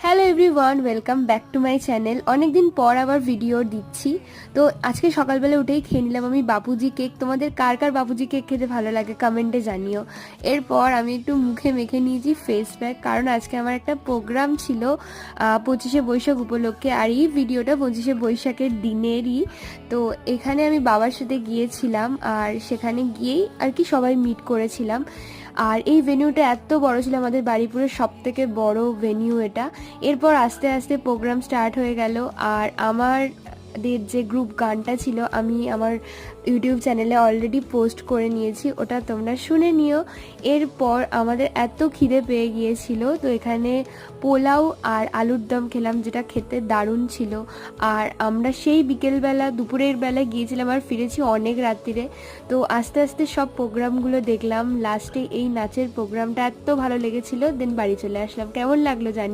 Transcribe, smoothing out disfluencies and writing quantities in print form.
Hello everyone, welcome back to my channel. অনেকদিন পর আবার ভিডিও দিচ্ছি। তো আজকে সকালবেলা উঠেই খেয়ে নিলাম আমি বাপুজি কেক। তোমাদের কার কার বাপুজি কেক খেতে ভালো লাগে কমেন্টে জানিও। এরপর আমি একটু মুখে মেখে নিয়েছি ফেস প্যাক, কারণ আজকে আমার একটা প্রোগ্রাম ছিল 25শে বৈশাখ উপলক্ষে। আর এই ভিডিওটা 25শে বৈশাখের দিনেরই। তো এখানে আমি বাবার সাথে গিয়েছিলাম, আর সেখানে গিয়েই আর কি সবাই মিট করেছিলাম। আর এই ভেন্যুটা এত বড় ছিল, আমাদের বাড়িপুরের সব থেকে বড় ভেন্যু এটা। এরপর আস্তে আস্তে প্রোগ্রাম স্টার্ট হয়ে গেল। আর আমাদের যে গ্রুপ গানটা ছিল, আমি আমার ইউটিউব চ্যানেলে অলরেডি পোস্ট করে নিয়েছি, ওটা তোমরা শুনে নিও। এরপর আমাদের এত খিদে পেয়ে গিয়েছিল, তো এখানে পোলাও আর আলুর দম খেলাম, যেটা খেতে দারুণ ছিল। আর আমরা সেই বিকেলবেলা দুপুরের বেলা গিয়েছিলাম আর ফিরেছি অনেক রাত্রিরে। তো আস্তে আস্তে সব প্রোগ্রামগুলো দেখলাম, লাস্টে এই নাচের প্রোগ্রামটা এত ভালো লেগেছিল, দেন বাড়ি চলে আসলাম। কেমন লাগলো জানি।